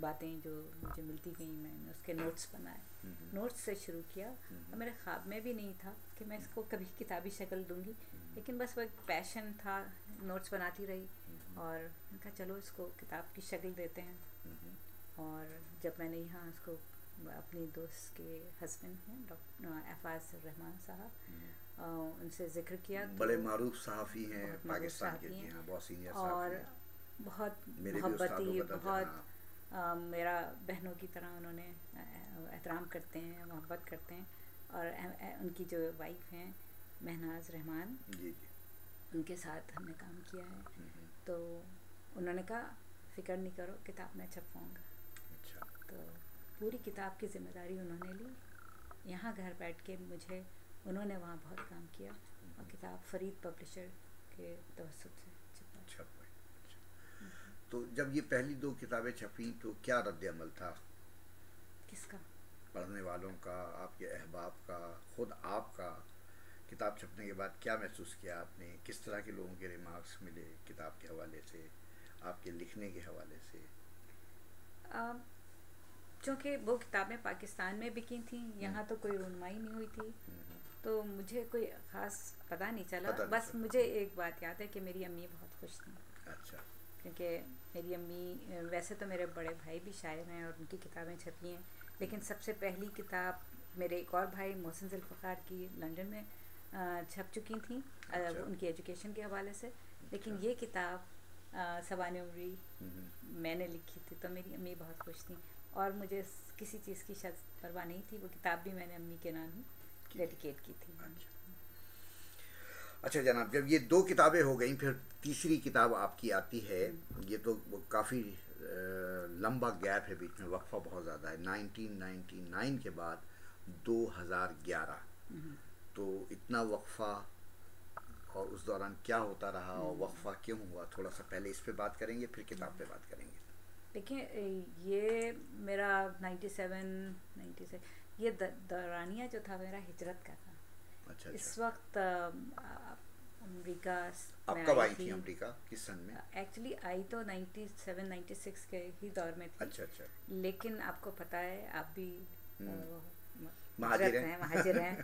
باتیں جو مجھے ملتی گئیں میں نے اس کے نوٹس بنائے. نوٹس سے شروع کیا اور میرے خواب میں بھی نہیں تھا کہ میں اس کو کبھی کتابی شکل دوں گی, لیکن بس وہ ایک پیشن تھا. نوٹس بناتی رہی اور میں کہا چلو اس کو کتاب کی شکل دیتے ہیں. اور جب میں نے یہاں اس کو اپنی دوست کے ہسبینڈ ہیں ڈاکٹر افاظ الرحمان صاحب, ان سے ذکر کیا, بڑے معروف صحافی ہیں بہت معروف پاکستان کے, صحافی جی ہیں, ہاں بہت سینئر اور صحافی ہیں, بہت میرے بھی استادوں محبتی, کا درجہ. بہت میرا بہنوں کی طرح انہوں نے احترام کرتے ہیں, محبت کرتے ہیں. اور ان کی جو وائف ہیں مہناز رحمان, جی جی, ان کے ساتھ ہم نے کام کیا ہے. تو انہوں نے کہا فکر نہیں کرو, کتاب میں چھپواؤں گا. اچھا, تو پوری کتاب کی ذمہ داری انہوں نے لی. یہاں گھر بیٹھ کے مجھے انہوں نے وہاں بہت کام کیا, اور کتاب فرید پبلشر کے توسط سے چھپا. چھپ گئی. تو جب یہ پہلی 2 کتابیں چھپیں تو کیا رد عمل تھا کس کا؟ پڑھنے والوں کا, آپ کے احباب کا, خود آپ کا؟ کتاب چھپنے کے بعد کیا محسوس کیا آپ نے؟ کس طرح کے لوگوں کے ریمارکس ملے کتاب کے حوالے سے, آپ کے لکھنے کے حوالے سے؟ چونکہ وہ کتابیں پاکستان میں بکی تھیں, یہاں تو کوئی رونمائی نہیں ہوئی تھی, تو مجھے کوئی خاص پتہ نہیں چلا. بس مجھے ایک بات یاد ہے کہ میری امی بہت خوش تھیں. اچھا, کیونکہ میری امی, ویسے تو میرے بڑے بھائی بھی شاعر ہیں اور ان کی کتابیں چھپی ہیں, لیکن سب سے پہلی کتاب میرے ایک اور بھائی محسن ذوالفقار کی لنڈن میں چھپ چکی تھیں, ان کی ایجوکیشن کے حوالے سے. لیکن یہ کتاب سوانح عمری میں نے لکھی تھی, تو میری امی بہت خوش تھیں, اور مجھے کسی چیز کی پرواہ نہیں تھی. وہ کتاب بھی میں نے امی کے نام ہی ڈیڈیکیٹ کی تھی. اچھا جناب, جب یہ 2 کتابیں ہو گئیں, پھر تیسری کتاب آپ کی آتی ہے. یہ تو کافی لمبا گیپ ہے بیچ میں, وقفہ بہت زیادہ ہے. 1999 کے بعد 2011, تو اتنا وقفہ, اور اس دوران کیا ہوتا رہا اور وقفہ کیوں ہوا, تھوڑا سا پہلے اس پہ بات کریں گے, پھر کتاب پہ بات کریں گے. دیکھیں, یہ میرا 97 یہ دورانیہ جو تھا میرا ہجرت کا تھا. اچھا, اس وقت امریکہ آپ میں کب آئی آئی تھی. تھیں امریکہ, کس سن میں؟ ایکچولی آئی تو 97-96 کے ہی دور میں تھی. اچھا اچھا, لیکن آپ کو پتہ ہے, آپ بھی مہاجر ہیں,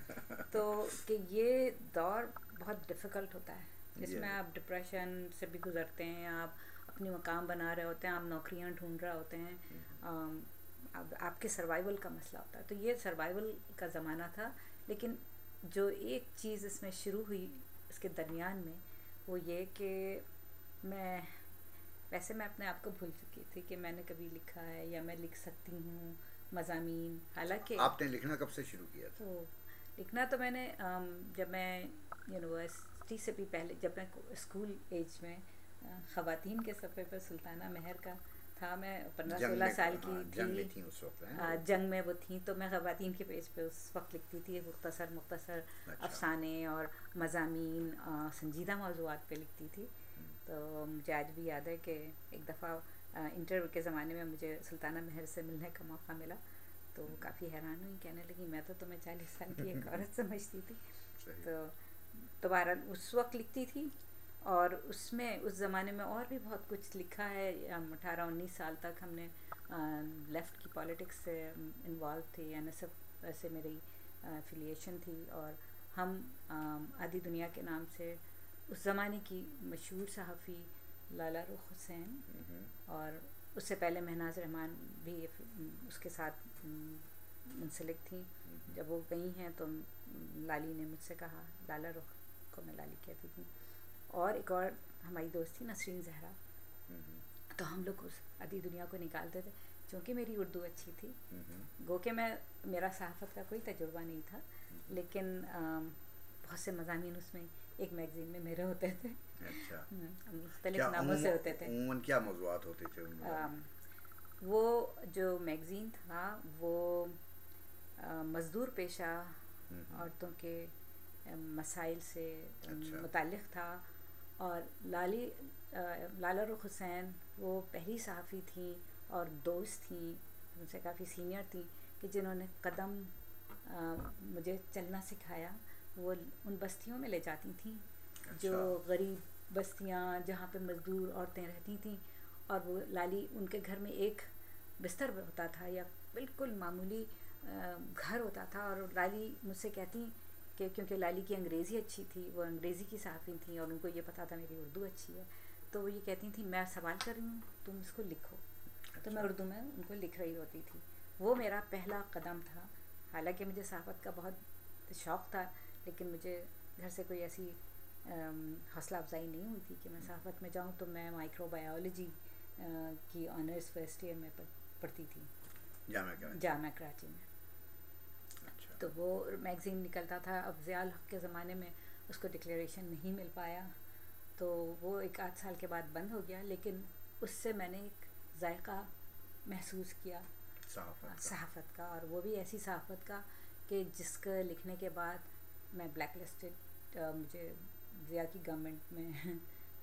تو کہ یہ دور بہت ڈیفیکلٹ ہوتا ہے, جس میں آپ ڈپریشن سے بھی گزرتے ہیں, آپ اپنی مقام بنا رہے ہوتے ہیں, آپ نوکریاں ڈھونڈ رہے ہوتے ہیں, اب آپ کے سروائیول کا مسئلہ ہوتا ہے. تو یہ سروائیول کا زمانہ تھا. لیکن جو ایک چیز اس میں شروع ہوئی اس کے درمیان میں, وہ یہ کہ ویسے میں اپنے آپ کو بھول چکی تھی کہ میں نے کبھی لکھا ہے یا میں لکھ سکتی ہوں مضامین. حالانکہ آپ نے لکھنا کب سے شروع کیا تھا؟ تو لکھنا تو میں نے جب میں یونیورسٹی سے بھی پہلے, جب میں اسکول ایج میں خواتین کے صفحے پر سلطانہ مہر کا تھا, میں 15-16 سال کی تھی, جنگ میں تھیں اس وقت, جنگ میں وہ تھیں, تو میں خواتین کے پیج پہ اس وقت لکھتی تھی مختصر افسانے اور مضامین, سنجیدہ موضوعات پہ لکھتی تھی. تو مجھے آج بھی یاد ہے کہ ایک دفعہ انٹرویو کے زمانے میں مجھے سلطانہ مہر سے ملنے کا موقع ملا, تو وہ کافی حیران ہوئی, کہنے لگی میں تو تمہیں 40 سال کی ایک عورت سمجھتی تھی. تو دوبارہ اس وقت لکھتی تھی, اور اس میں اس زمانے میں اور بھی بہت کچھ لکھا ہے. 18-19 سال تک ہم نے لیفٹ کی پالیٹکس سے انوالو تھی, NSF سے میری افیلیشن تھی, اور ہم آدھی دنیا کے نام سے اس زمانے کی مشہور صحافی لالا رخ حسین, اور اس سے پہلے مہناز رحمان بھی اس کے ساتھ منسلک تھیں. جب وہ گئی ہیں تو لالی نے مجھ سے کہا, لالا رخ کو میں لالی کہتی تھی, اور ایک اور ہماری دوست تھی نسرین زہرا, تو ہم لوگ اس آدھی دنیا کو نکالتے تھے. چونکہ میری اردو اچھی تھی, گو کہ میرا صحافت کا کوئی تجربہ نہیں تھا, لیکن بہت سے مضامین اس میں ایک میگزین میں میرے ہوتے تھے. اچھا, مختلف ناموں سے ہوتے تھے. عموماً کیا موضوعات ہوتے تھے ان میں؟ وہ جو میگزین تھا وہ مزدور پیشہ عورتوں کے مسائل سے متعلق تھا. اور لالا رخ حسین وہ پہلی صحافی تھیں اور دوست تھیں, ان سے کافی سینئر تھیں, کہ جنہوں نے قدم مجھے چلنا سکھایا. وہ ان بستیوں میں لے جاتی تھیں جو غریب بستیاں, جہاں پہ مزدور عورتیں رہتی تھیں, اور وہ لالی ان کے گھر میں ایک بستر ہوتا تھا یا بالکل معمولی گھر ہوتا تھا. اور لالی مجھ سے کہتی کہ کیونکہ لالی کی انگریزی اچھی تھی, وہ انگریزی کی صحافی تھیں اور ان کو یہ پتہ تھا میری اردو اچھی ہے, تو وہ یہ کہتی تھیں میں سوال کر رہی ہوں تم اس کو لکھو, تو میں اردو میں ان کو لکھ رہی ہوتی تھی. وہ میرا پہلا قدم تھا. حالانکہ مجھے صحافت کا بہت شوق تھا, لیکن مجھے گھر سے کوئی ایسی حوصلہ افزائی نہیں ہوئی تھی کہ میں صحافت میں جاؤں. تو میں مائکرو بایولوجی کی آنرس فرسٹ ایئر میں پڑھتی تھی جامعہ کراچی میں. تو وہ میگزین نکلتا تھا. اب ضیاء الحق کے زمانے میں اس کو ڈکلیریشن نہیں مل پایا, تو وہ 1 آدھ سال کے بعد بند ہو گیا. لیکن اس سے میں نے ایک ذائقہ محسوس کیا صحافت کا, اور وہ بھی ایسی صحافت کا کہ جس کا لکھنے کے بعد میں بلیک لسٹڈ, مجھے ضیاء کی گورنمنٹ میں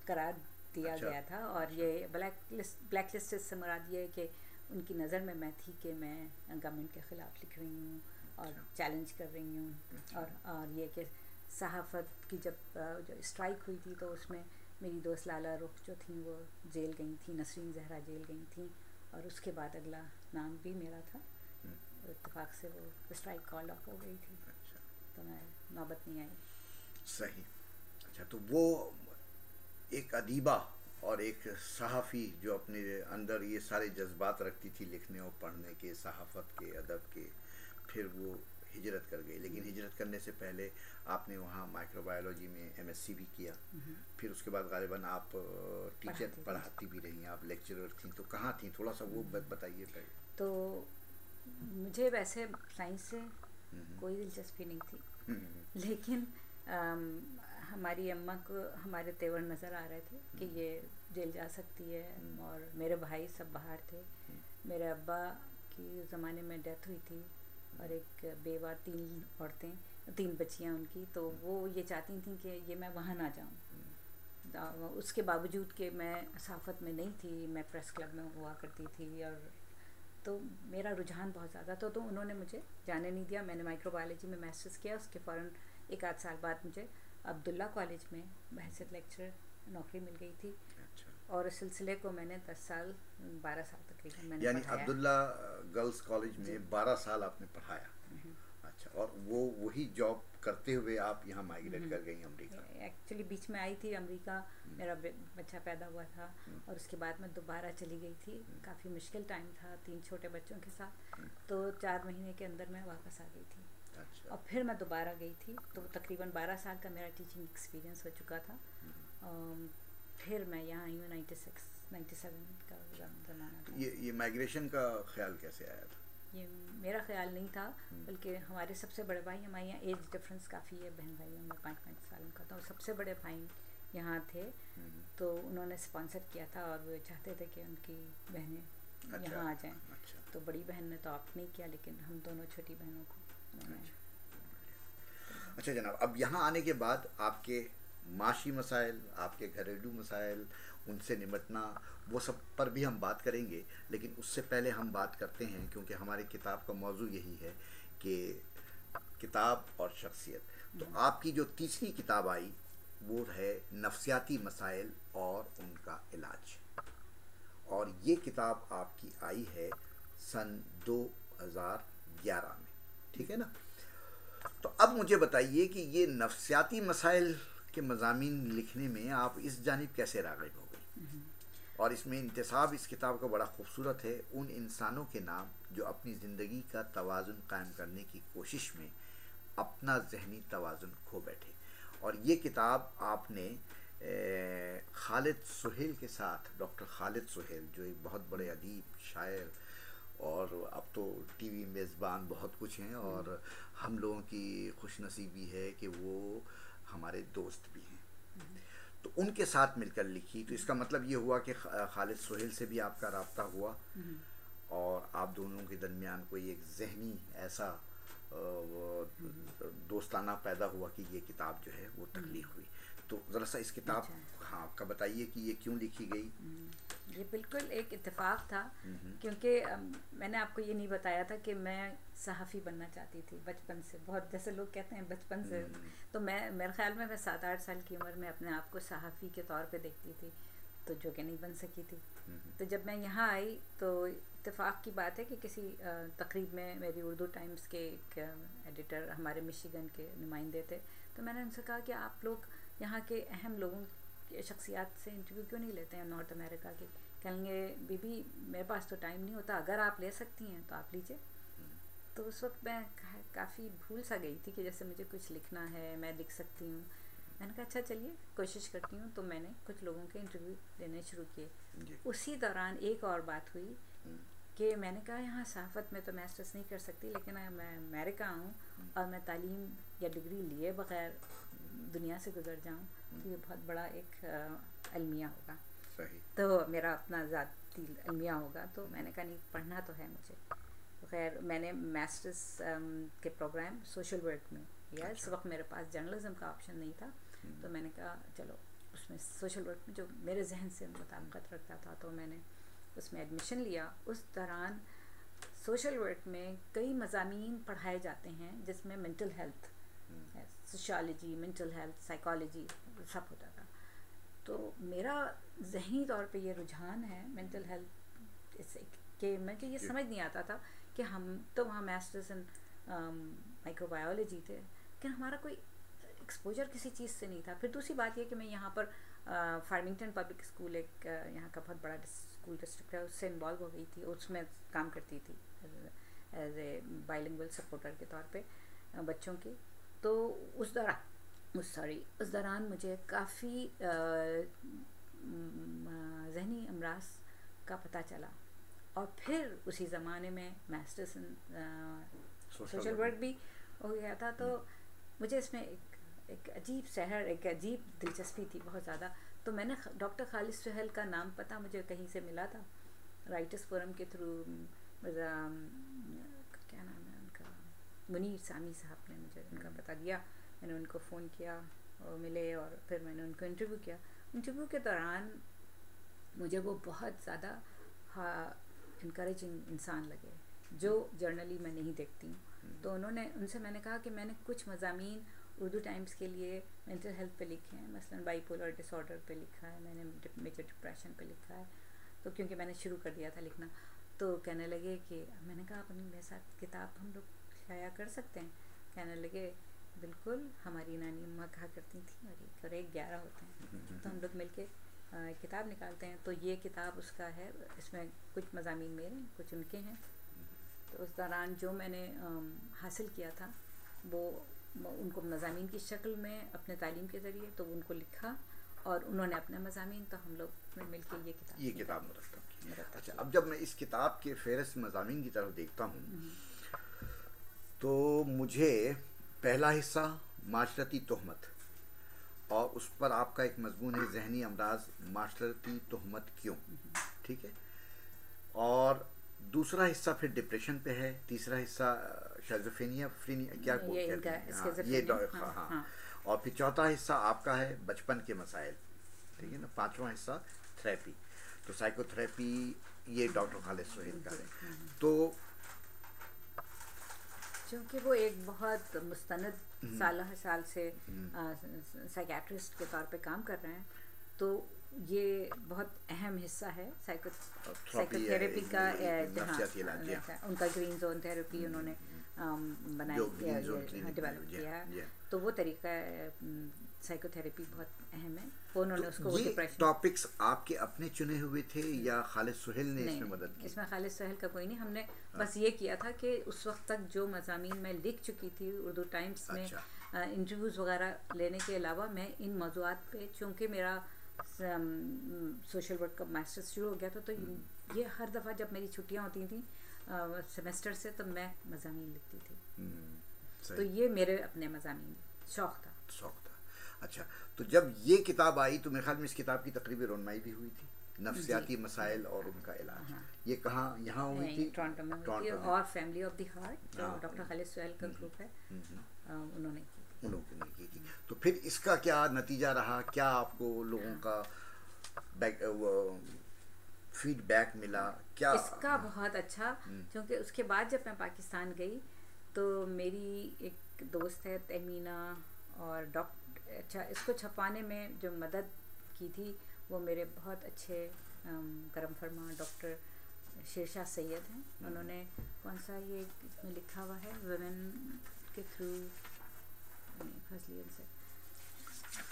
قرار دیا گیا تھا. اور یہ بلیک لسٹڈ سے مراد یہ ہے کہ ان کی نظر میں تھی کہ میں گورنمنٹ کے خلاف لکھ رہی ہوں اور چیلنج کر رہی ہوں. اور یہ کہ صحافت کی جب اسٹرائک ہوئی تھی تو اس میں میری دوست لالا رخ جو تھیں وہ جیل گئی تھیں, نسرین زہرا جیل گئی تھیں, اور اس کے بعد اگلا نام بھی میرا تھا. اتفاق سے وہ اسٹرائک کال آف ہو گئی تھی, تو میں نوبت نہیں آئی. صحیح. اچھا, تو وہ ایک ادیبہ اور ایک صحافی جو اپنے اندر یہ سارے جذبات رکھتی تھی لکھنے اور پڑھنے کے, صحافت کے, ادب کے, پھر وہ ہجرت کر گئی. لیکن ہجرت کرنے سے پہلے آپ نے وہاں مائکرو بایولوجی میں MSc بھی کیا, پھر اس کے بعد غالباً آپ ٹیچر پڑھاتی بھی رہی ہیں, آپ لیکچرر تھیں. تو کہاں تھیں, تھوڑا سا وہ بتائیے پہلے. تو مجھے ویسے سائنس سے کوئی دلچسپی نہیں تھی, لیکن ہماری اماں کو ہمارے تیور نظر آ رہے تھے کہ یہ جیل جا سکتی ہے, اور میرے بھائی سب باہر تھے. میرے ابا کی زمانے میں ڈیتھ ہوئی تھی, اور ایک بیوہ, 3 بچیاں ان کی. تو وہ یہ چاہتی تھیں کہ یہ میں وہاں نہ جاؤں. اس کے باوجود کہ میں صحافت میں نہیں تھی, میں پریس کلب میں ہوا کرتی تھی, اور تو میرا رجحان بہت زیادہ تھا, تو انہوں نے مجھے جانے نہیں دیا. میں نے مائکرو بایولوجی میں ماسٹرز کیا, اس کے فوراً 1 آدھ سال بعد مجھے عبداللہ کالج میں بحیثیت لیکچرر نوکری مل گئی تھی. اور اس سلسلے کو میں نے 10 سال 12 سال تقریباً میں نے یعنی پڑھایا. عبداللہ گرلز کالج میں 12 سال آپ نے پڑھایا. اچھا, اور وہی جاب کرتے ہوئے آپ یہاں مائگریٹ کر گئی امریکہ. ایکچولی بیچ میں آئی تھی امریکہ, میرا بچہ پیدا ہوا تھا, اور اس کے بعد میں دوبارہ چلی گئی تھی. کافی مشکل ٹائم تھا 3 چھوٹے بچوں کے ساتھ, تو 4 مہینے کے اندر میں واپس آ گئی تھی. اور پھر میں دوبارہ گئی تھی, تو تقریباً 12 سال کا میرا ٹیچنگ ایکسپیرینس ہو چکا تھا. پھر میں یہاں آئی ہوں 97 کا زمانہ تھا. یہ مائگریشن کا خیال کیسے آیا تھا؟ یہ میرا خیال نہیں تھا, بلکہ ہمارے سب سے بڑے بھائی, ہمارے یہاں ایج ڈفرینس کافی ہے بہن بھائیوں میں, 5 سالوں کا تھا. سب سے بڑے بھائی یہاں تھے, تو انہوں نے اسپانسر کیا تھا, اور وہ چاہتے تھے کہ ان کی بہنیں یہاں آ جائیں. تو بڑی بہن نے تو آپ نہیں کیا, لیکن ہم دونوں چھوٹی بہنوں کو. اچھا جناب, اب یہاں آنے کے بعد آپ کے معاشی مسائل, آپ کے گھریلو مسائل, ان سے نمٹنا, وہ سب پر بھی ہم بات کریں گے. لیکن اس سے پہلے ہم بات کرتے ہیں, کیونکہ ہماری کتاب کا موضوع یہی ہے کہ کتاب اور شخصیت. تو آپ کی جو تیسری کتاب آئی وہ ہے نفسیاتی مسائل اور ان کا علاج, اور یہ کتاب آپ کی آئی ہے سن 2011 میں, ٹھیک ہے نا. تو اب مجھے بتائیے کہ یہ نفسیاتی مسائل کے مضامین لکھنے میں آپ اس جانب کیسے راغب ہو گئی؟ اور اس میں انتصاب اس کتاب کا بڑا خوبصورت ہے, ان انسانوں کے نام جو اپنی زندگی کا توازن قائم کرنے کی کوشش میں اپنا ذہنی توازن کھو بیٹھے. اور یہ کتاب آپ نے خالد سہیل کے ساتھ, ڈاکٹر خالد سہیل جو ایک بہت بڑے ادیب, شاعر, اور اب تو ٹی وی میزبان بہت کچھ ہیں, اور ہم لوگوں کی خوش نصیبی ہے کہ وہ ہمارے دوست بھی ہیں, تو ان کے ساتھ مل کر لکھی. تو اس کا مطلب یہ ہوا کہ خالد سہیل سے بھی آپ کا رابطہ ہوا, اور آپ دونوں کے درمیان کوئی ایک ذہنی ایسا دوستانہ پیدا ہوا کہ یہ کتاب جو ہے وہ تخلیق ہوئی. تو ذرا سا اس کتاب کا بتائیے کہ یہ کیوں لکھی گئی. یہ بالکل ایک اتفاق تھا, کیونکہ میں نے آپ کو یہ نہیں بتایا تھا کہ میں صحافی بننا چاہتی تھی بچپن سے. بہت جیسے لوگ کہتے ہیں بچپن سے, تو میں میرے خیال میں 7-8 سال کی عمر میں اپنے آپ کو صحافی کے طور پہ دیکھتی تھی. تو جو کہ نہیں بن سکی تھی. تو جب میں یہاں آئی تو اتفاق کی بات ہے کہ کسی تقریب میں میری اردو ٹائمز کے ایک ایڈیٹر ہمارے مشیگن کے نمائندے تھے, تو میں نے ان سے کہا کہ آپ لوگ یہاں کے اہم لوگوں کے شخصیات سے انٹرویو کیوں نہیں لیتے ہیں نارتھ امریکہ کے. کہیں گے بی بی میرے پاس تو ٹائم نہیں ہوتا, اگر آپ لے سکتی ہیں تو آپ لیجیے. تو اس وقت میں کافی بھول سا گئی تھی کہ جیسے مجھے کچھ لکھنا ہے, میں لکھ سکتی ہوں. میں نے کہا اچھا چلیے کوشش کرتی ہوں. تو میں نے کچھ لوگوں کے انٹرویو لینے شروع کیے. اسی دوران ایک اور بات ہوئی کہ میں نے کہا یہاں صحافت میں تو ماسٹرس نہیں کر سکتی, لیکن میں امریکہ ہوں اور میں تعلیم یا ڈگری لیے بغیر دنیا سے گزر جاؤں تو یہ بہت بڑا ایک المیہ ہوگا. تو میرا اپنا ذاتی المیہ ہوگا. تو میں نے کہا نہیں, پڑھنا تو ہے مجھے. خیر میں نے ماسٹرس کے پروگرام سوشل ورک میں یا اس وقت میرے پاس جرنلزم کا آپشن نہیں تھا, تو میں نے کہا چلو اس میں سوشل ورک میں جو میرے ذہن سے مطابقت رکھتا تھا تو میں نے اس میں ایڈمیشن لیا. اس دوران سوشل ورک میں کئی مضامین پڑھائے جاتے ہیں جس میں mental health, sociology, mental health, psychology سب ہوتا تھا. تو میرا ذہنی طور پہ یہ رجحان ہے مینٹل ہیلتھ اس کہ مجھے یہ سمجھ نہیں آتا تھا کہ ہم تو وہاں ماسٹرز ان مائکرو بایولوجی تھے, لیکن ہمارا کوئی ایکسپوجر کسی چیز سے نہیں تھا. پھر دوسری بات یہ کہ میں یہاں پر فارمنگٹن پبلک اسکول ایک یہاں کا بہت بڑا اسکول ڈسٹرکٹ ہے, اس سے انوالو ہو گئی تھی, اس میں کام کرتی تھی ایز اے بائلنگول سپورٹر کے طور پہ بچوں کی. تو اس دوران مجھے کافی ذہنی امراض کا پتہ چلا. اور پھر اسی زمانے میں ماسٹرس سوشل ورک بھی ہو گیا تھا. تو مجھے اس میں ایک عجیب سحر, ایک عجیب دلچسپی تھی بہت زیادہ. تو میں نے ڈاکٹر خالد سہیل کا نام پتہ مجھے کہیں سے ملا تھا رائٹرس فورم کے تھرو. کیا نام ہے ان کا, منیر سامی صاحب نے مجھے ان کا پتہ دیا. میں نے ان کو فون کیا, اور ملے, اور پھر میں نے ان کو انٹرویو کیا. انٹرویو کے دوران مجھے وہ بہت زیادہ انکریجنگ انسان لگے جو جرنلی میں نہیں دیکھتی ہوں. تو ان سے میں نے کہا کہ میں نے کچھ مضامین اردو ٹائمز کے لیے مینٹل ہیلتھ پہ لکھے ہیں, مثلاً بائی پولر ڈس آرڈر پہ لکھا ہے, میں نے میجر ڈپریشن پہ لکھا ہے. تو کیونکہ میں نے شروع کر دیا تھا لکھنا, تو کہنے لگے کہ میں نے کہا اپنی میرے ساتھ کتاب ہم لوگ شائع کر سکتے ہیں. کہنے لگے بالکل, ہماری نانی اماں کہا کرتی تھیں اور ایک 11 ہوتے ہیں, تو ہم لوگ مل کے کتاب نکالتے ہیں. تو یہ کتاب اس کا ہے, اس میں کچھ مضامین میرے ہیں, کچھ ان کے ہیں. تو اس دوران جو میں نے حاصل کیا تھا وہ ان کو مضامین کی شکل میں اپنے تعلیم کے ذریعے تو ان کو لکھا, اور انہوں نے اپنے مضامین, تو ہم لوگ مل کے یہ کتاب مرتب. اچھا, اب جب میں اس کتاب کے فہرست مضامین کی طرف دیکھتا ہوں تو مجھے پہلا حصہ معاشرتی تہمت, اور اس پر آپ کا ایک مضمون ہے ذہنی امراض معاشرتی تہمت کیوں, ٹھیک ہے. اور دوسرا حصہ پھر ڈپریشن پہ ہے, تیسرا حصہ شیزوفرینیا کیا کہتے ہیں, ہاں, اور پھر چوتھا حصہ آپ کا ہے بچپن کے مسائل, ٹھیک ہے نا. پانچواں حصہ تھراپی, تو سائیکو تھراپی یہ ڈاکٹر خالد سہیل کا ہے. تو چونکہ وہ ایک بہت مستند سالہ سال سے سائیکیٹرسٹ کے طور پہ کام کر رہے ہیں, تو یہ بہت اہم حصہ ہے سائیکو تھراپی کا. ان کا گرین زون تھراپی انہوں نے ڈیولپ کیا ہے. تو وہ طریقہ سائیکو تھراپی بہت اہم ہے. انہوں نے اس کو ٹاپکس آپ کے اپنے چنے ہوئے تھے یا خالد سہیل نے اس میں مدد کی؟ اس میں خالد سہیل کا کوئی نہیں, ہم نے بس یہ کیا تھا کہ اس وقت تک جو مضامین میں لکھ چکی تھی اردو ٹائمز میں انٹرویوز وغیرہ لینے کے علاوہ, میں ان موضوعات پہ, چونکہ میرا سوشل ورک کا ماسٹرز شروع ہو گیا تھا, تو یہ ہر دفعہ جب میری چھٹیاں ہوتی تھیں سیمسٹر سے تو میں مضامین لکھتی تھی. تو یہ میرے اپنے مضامین شوق تھا. اچھا, تو جب یہ کتاب آئی تو میرے خیال میں اس کتاب کی تقریبی رونمائی بھی ہوئی تھی, نفسیاتی مسائل اور ان کا علاج. یہ کہاں, یہاں ہوئی تھی ٹورنٹو میں ہوئی تھی, اور فیملی آف دی ہارٹ جو ڈاکٹر خالد سہیل کا گروپ ہے انہوں نے کی تھی. تو پھر اس کا کیا نتیجہ رہا, کیا آپ کو لوگوں کا فیڈ بیک ملا کیا؟ اس کا بہت اچھا, کیونکہ اس کے بعد جب میں پاکستان گئی تو میری ایک دوست ہے تہمینہ, اور اچھا اس کو چھپانے میں جو مدد کی تھی وہ میرے بہت اچھے کرم فرما ڈاکٹر شیرشاہ سید ہیں. انہوں نے کون سا یہ میں لکھا ہوا ہے ویمن کے تھرو فضلین سے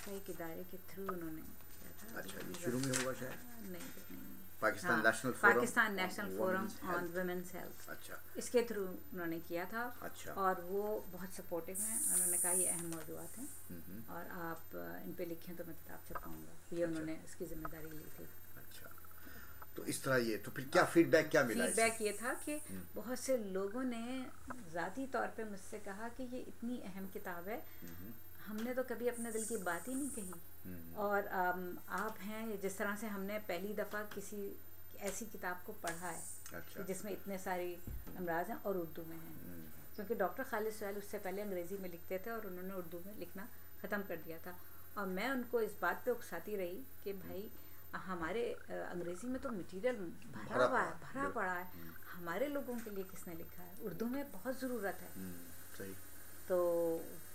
ایک ادارے کے تھرو انہوں نے کیا تھا. اچھا شروع میں ہوا شاید نہیں پاکستان نیشنل فورم آن ویمنس ہیلتھ. اچھا اس کے تھرو انہوں نے کیا تھا. اچھا اور وہ بہت سپورٹیو ہیں. انہوں نے کہا یہ اہم موضوعات ہیں اور آپ ان پہ لکھیں تو میں کتاب چھپاؤں گا. یہ انہوں نے اس کی ذمہ داری لی تھی. اچھا تو اس طرح یہ تو پھر کیا فیڈ بیک کیا ملا؟ فیڈ بیک یہ تھا کہ بہت سے لوگوں نے ذاتی طور پہ مجھ سے کہا کہ یہ اتنی اہم کتاب ہے, ہم نے تو کبھی اپنے دل کی بات ہی نہیں کہی, اور آپ ہیں جس طرح سے ہم نے پہلی دفعہ کسی ایسی کتاب کو پڑھا ہے جس میں اتنے سارے امراض ہیں اور اردو میں ہیں, کیونکہ ڈاکٹر خالد سہیل اس سے پہلے انگریزی میں لکھتے تھے اور انہوں نے اردو میں لکھنا ختم کر دیا تھا. اور میں ان کو اس بات پہ اکساتی رہی کہ بھائی ہمارے انگریزی میں تو مٹیریل بھرا پڑا ہے, ہمارے لوگوں کے لیے کس نے لکھا ہے, اردو میں بہت ضرورت ہے. تو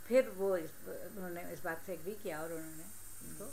پھر وہ انہوں نے اس بات سے ایگری کیا اور انہوں نے اس کو